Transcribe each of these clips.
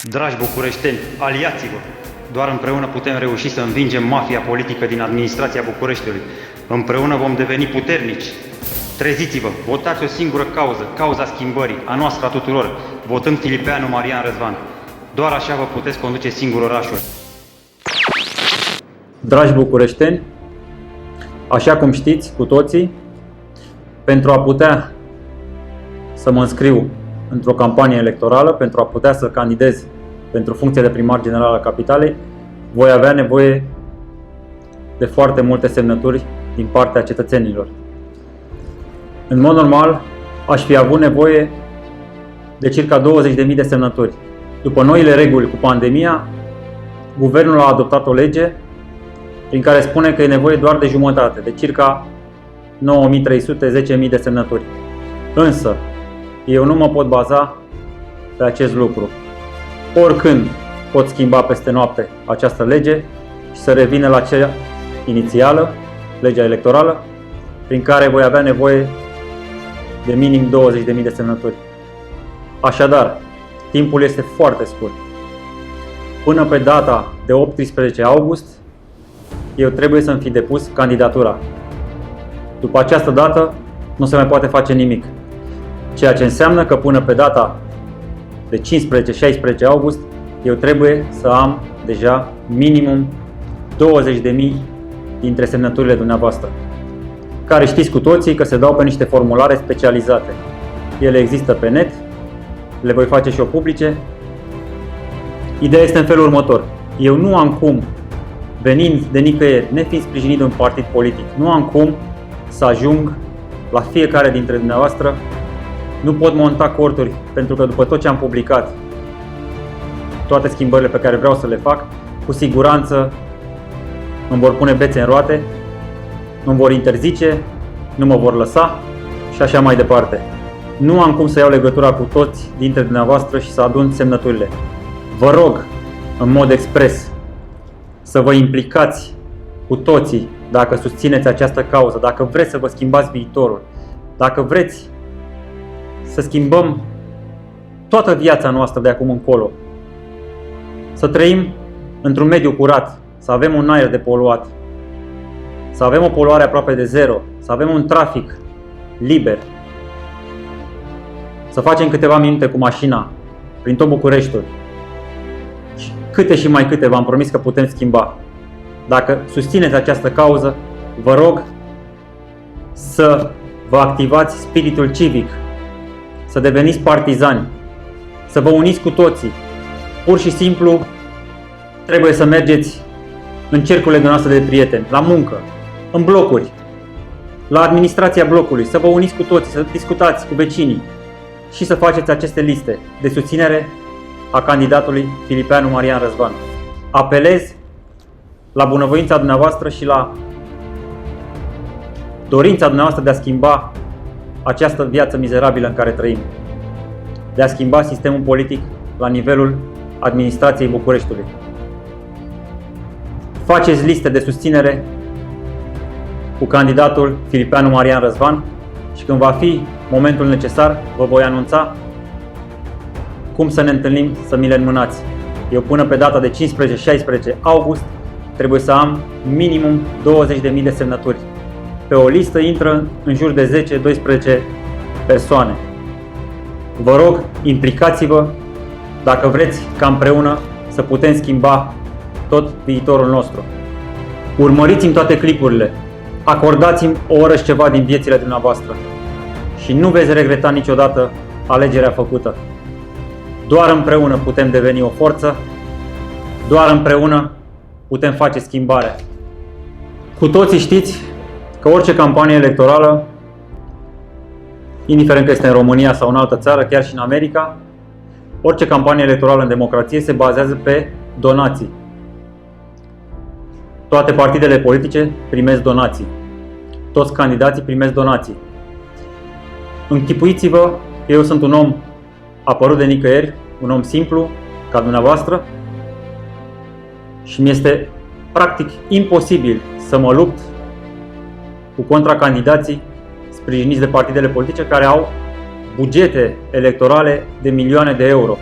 Dragi bucureșteni, aliați-vă! Doar împreună putem reuși să învingem mafia politică din administrația Bucureștiului. Împreună vom deveni puternici. Treziți-vă, votați o singură cauză, cauza schimbării, a noastră a tuturor. Votăm Filipeanu Marian Răzvan. Doar așa vă puteți conduce singur orașul. Dragi bucureșteni, așa cum știți cu toții, pentru a putea să mă înscriu într-o campanie electorală, pentru a putea să candidez pentru funcția de primar general al capitalei, voi avea nevoie de foarte multe semnături din partea cetățenilor. În mod normal, aș fi avut nevoie de circa 20.000 de semnături. După noile reguli cu pandemia, guvernul a adoptat o lege prin care spune că e nevoie doar de jumătate, de circa 9.300-10.000 de semnături. Însă, eu nu mă pot baza pe acest lucru. Oricând pot schimba peste noapte această lege și să revină la cea inițială, legea electorală, prin care voi avea nevoie de minim 20.000 de semnături. Așadar, timpul este foarte scurt. Până pe data de 18 august, eu trebuie să-mi fi depus candidatura. După această dată, nu se mai poate face nimic. Ceea ce înseamnă că până pe data de 15-16 august, eu trebuie să am deja minimum 20.000 dintre semnăturile dumneavoastră, care știți cu toții că se dau pe niște formulare specializate. Ele există pe net, le voi face și eu publice. Ideea este în felul următor. Eu nu am cum, venind de nicăieri, nefiind sprijinit de un partid politic, nu am cum să ajung la fiecare dintre dumneavoastră. Nu pot monta corturi, pentru că după tot ce am publicat, toate schimbările pe care vreau să le fac, cu siguranță îmi vor pune bețe în roate, îmi vor interzice, nu mă vor lăsa și așa mai departe. Nu am cum să iau legătura cu toți dintre dumneavoastră și să adun semnăturile. Vă rog, în mod expres, să vă implicați cu toții dacă susțineți această cauză, dacă vreți să vă schimbați viitorul, dacă vreți să schimbăm toată viața noastră de acum încolo, să trăim într-un mediu curat, să avem un aer depoluat, să avem o poluare aproape de zero, să avem un trafic liber, să facem câteva minute cu mașina prin tot Bucureștiul. Și câte și mai câte v-am promis că putem schimba. Dacă susțineți această cauză, vă rog să vă activați spiritul civic, să deveniți partizani, să vă uniți cu toții. Pur și simplu trebuie să mergeți în cercurile noastre de prieteni, la muncă, în blocuri, la administrația blocului, să vă uniți cu toții, să discutați cu vecinii și să faceți aceste liste de susținere a candidatului Filipeanu Marian Răzvan. Apelez la bunăvoința dumneavoastră și la dorința dumneavoastră de a schimba această viață mizerabilă în care trăim, de a schimba sistemul politic la nivelul administrației Bucureștiului. Faceți liste de susținere cu candidatul Filipeanu Marian Răzvan și când va fi momentul necesar, vă voi anunța cum să ne întâlnim, să mi le înmânați. Eu până pe data de 15-16 august trebuie să am minimum 20.000 de semnături. Pe o listă intră în jur de 10-12 persoane. Vă rog, implicați-vă dacă vreți ca împreună să putem schimba tot viitorul nostru. Urmăriți-mi toate clipurile, acordați-mi o oră și ceva din viețile dumneavoastră și nu veți regreta niciodată alegerea făcută. Doar împreună putem deveni o forță, doar împreună putem face schimbare. Cu toții știți că orice campanie electorală, indiferent că este în România sau în altă țară, chiar și în America, orice campanie electorală în democrație se bazează pe donații. Toate partidele politice primesc donații. Toți candidații primesc donații. Închipuiți-vă că eu sunt un om apărut de nicăieri, un om simplu, ca dumneavoastră, și mi este practic imposibil să mă lupt cu contracandidații sprijiniți de partidele politice care au bugete electorale de milioane de euro.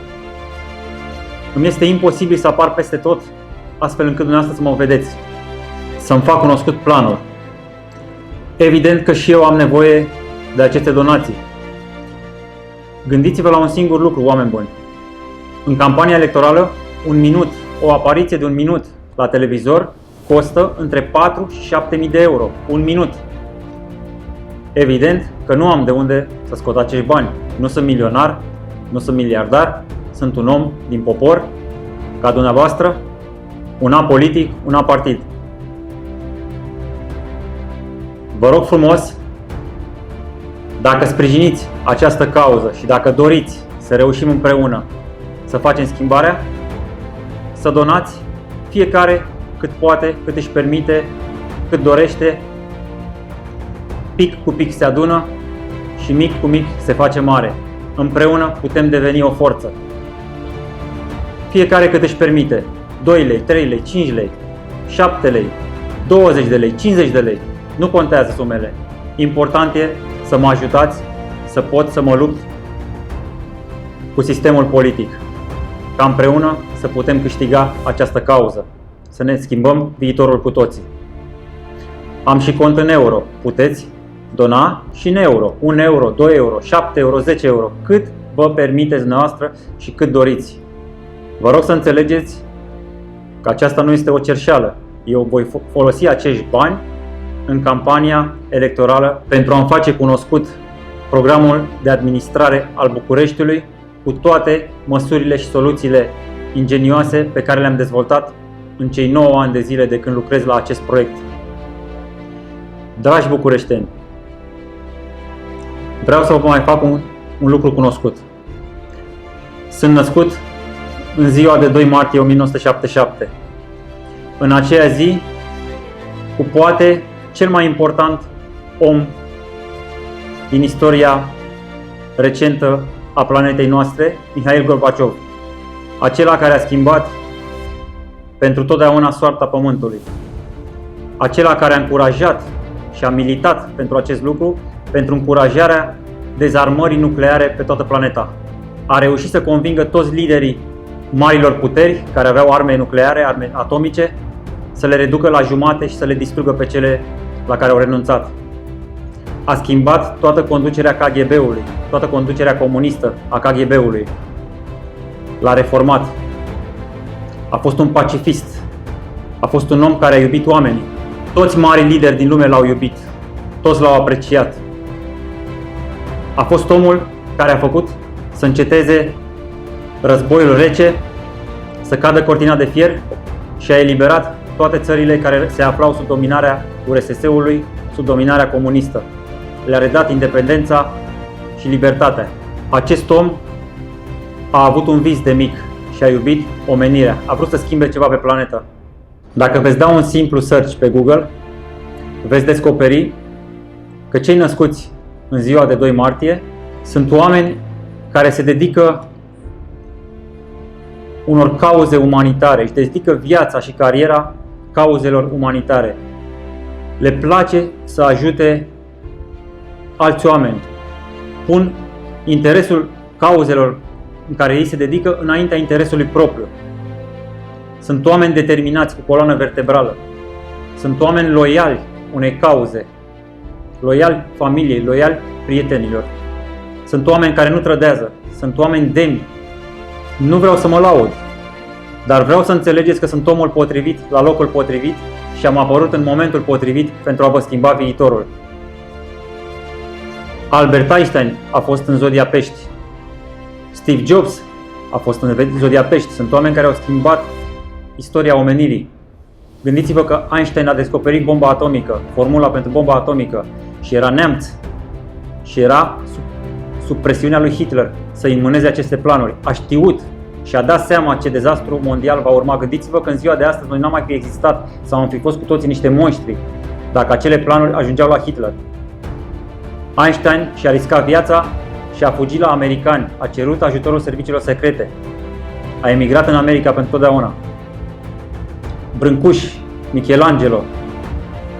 Îmi este imposibil să apar peste tot, astfel încât dumneavoastră să mă vedeți, să-mi fac cunoscut planul. Evident că și eu am nevoie de aceste donații. Gândiți-vă la un singur lucru, oameni buni. În campania electorală, un minut, o apariție de un minut la televizor costă între 4 și 7.000 de euro. Un minut. Evident că nu am de unde să scot acești bani. Nu sunt milionar, nu sunt miliardar, sunt un om din popor, ca dumneavoastră, un apolitic, un apartid. Vă rog frumos, dacă sprijiniți această cauză și dacă doriți să reușim împreună să facem schimbarea, să donați fiecare cât poate, cât își permite, cât dorește. Pic cu pic se adună și mic cu mic se face mare. Împreună putem deveni o forță. Fiecare cât își permite. 2 lei, 3 lei, 5 lei, 7 lei, 20 de lei, 50 de lei. Nu contează sumele. Important e să mă ajutați să pot să mă lupt cu sistemul politic. Ca împreună să putem câștiga această cauză. Să ne schimbăm viitorul cu toții. Am și cont în euro. Puteți dona și în euro. 1 euro, 2 euro, 7 euro, 10 euro. Cât vă permiteți dumneavoastră și cât doriți. Vă rog să înțelegeți că aceasta nu este o cerșeală. Eu voi folosi acești bani în campania electorală pentru a-mi face cunoscut programul de administrare al Bucureștiului cu toate măsurile și soluțiile ingenioase pe care le-am dezvoltat în cei 9 ani de zile de când lucrez la acest proiect. Dragi bucureșteni, vreau să vă mai fac un lucru cunoscut. Sunt născut în ziua de 2 martie 1977. În aceea zi, cu poate cel mai important om din istoria recentă a planetei noastre, Mihail Gorbaciov, acela care a schimbat pentru totdeauna soarta Pământului, acela care a încurajat și a militat pentru acest lucru, pentru încurajarea dezarmării nucleare pe toată planeta. A reușit să convingă toți liderii marilor puteri care aveau arme nucleare, arme atomice, să le reducă la jumate și să le distrugă pe cele la care au renunțat. A schimbat toată conducerea KGB-ului, toată conducerea comunistă a KGB-ului. L-a reformat. A fost un pacifist. A fost un om care a iubit oamenii. Toți marii lideri din lume l-au iubit. Toți l-au apreciat. A fost omul care a făcut să înceteze războiul rece, să cadă cortina de fier și a eliberat toate țările care se aflau sub dominarea URSS-ului, sub dominarea comunistă. Le-a redat independența și libertatea. Acest om a avut un vis de mic și a iubit omenirea. A vrut să schimbe ceva pe planetă. Dacă veți da un simplu search pe Google, veți descoperi că cei născuți în ziua de 2 martie sunt oameni care se dedică unor cauze umanitare, își dedică viața și cariera cauzelor umanitare. Le place să ajute alți oameni. Pun interesul cauzelor în care ei se dedică înaintea interesului propriu. Sunt oameni determinați cu coloană vertebrală. Sunt oameni loiali unei cauze, loiali familiei, loiali prietenilor. Sunt oameni care nu trădează, sunt oameni demni. Nu vreau să mă laud, dar vreau să înțelegeți că sunt omul potrivit la locul potrivit și am apărut în momentul potrivit pentru a vă schimba viitorul. Albert Einstein a fost în zodia Pești. Steve Jobs a fost în zodia Pești. Sunt oameni care au schimbat istoria omenirii. Gândiți-vă că Einstein a descoperit bomba atomică, formula pentru bomba atomică, și era neamț și era sub presiunea lui Hitler să înmâneze aceste planuri. A știut și a dat seama ce dezastru mondial va urma. Gândiți-vă că în ziua de astăzi noi n-am mai fi existat sau am fi fost cu toții niște monștri dacă acele planuri ajungeau la Hitler. Einstein și-a riscat viața și a fugit la americani, a cerut ajutorul serviciilor secrete, a emigrat în America pentru totdeauna. Brâncuș, Michelangelo,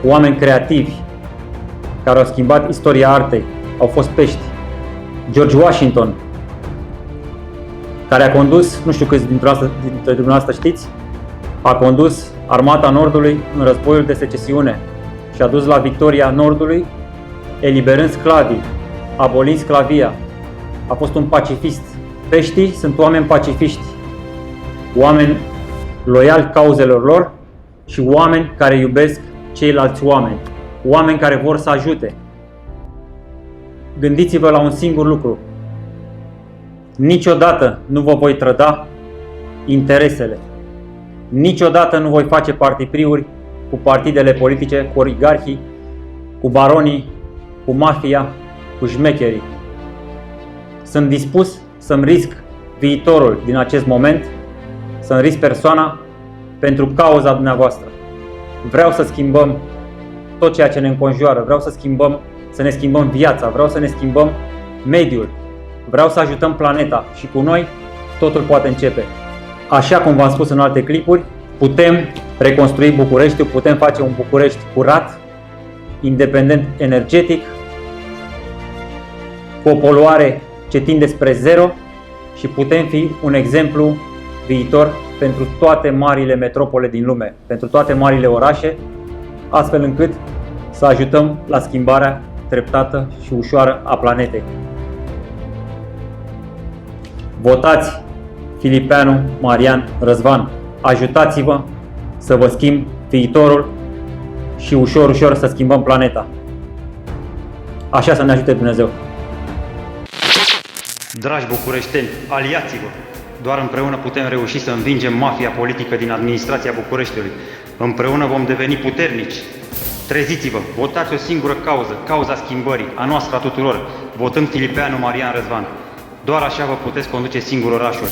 oameni creativi care au schimbat istoria artei, au fost Pești. George Washington, care a condus, nu știu câți dintre dumneavoastră știți, a condus Armata Nordului în războiul de secesiune și a dus la victoria Nordului, eliberând sclavii, abolind sclavia. A fost un pacifist. Peștii sunt oameni pacifiști, oameni loiali cauzelor lor și oameni care iubesc ceilalți oameni, oameni care vor să ajute. Gândiți-vă la un singur lucru. Niciodată nu vă voi trăda interesele. Niciodată nu voi face partipriuri cu partidele politice, cu oligarhii, cu baronii, cu mafia, cu șmecherii. Sunt dispus să-mi risc viitorul din acest moment, să-mi risc persoana pentru cauza dumneavoastră. Vreau să schimbăm tot ceea ce ne înconjoară, vreau să ne schimbăm viața, vreau să ne schimbăm mediul, vreau să ajutăm planeta și cu noi totul poate începe. Așa cum v-am spus în alte clipuri, putem reconstrui Bucureștiul, putem face un București curat, independent energetic, cu o poluare ce tinde spre zero și putem fi un exemplu viitor pentru toate marile metropole din lume, pentru toate marile orașe, astfel încât să ajutăm la schimbarea treptată și ușoară a planetei. Votați Filipeanu Marian Răzvan. Ajutați-vă să vă schimb viitorul și ușor, ușor să schimbăm planeta. Așa să ne ajute Dumnezeu. Dragi bucureșteni, aliați-vă! Doar împreună putem reuși să învingem mafia politică din administrația Bucureștiului. Împreună vom deveni puternici. Treziți-vă, votați o singură cauză, cauza schimbării, a noastră a tuturor, votând Filipeanu Marian Răzvan. Doar așa vă puteți conduce singur orașul.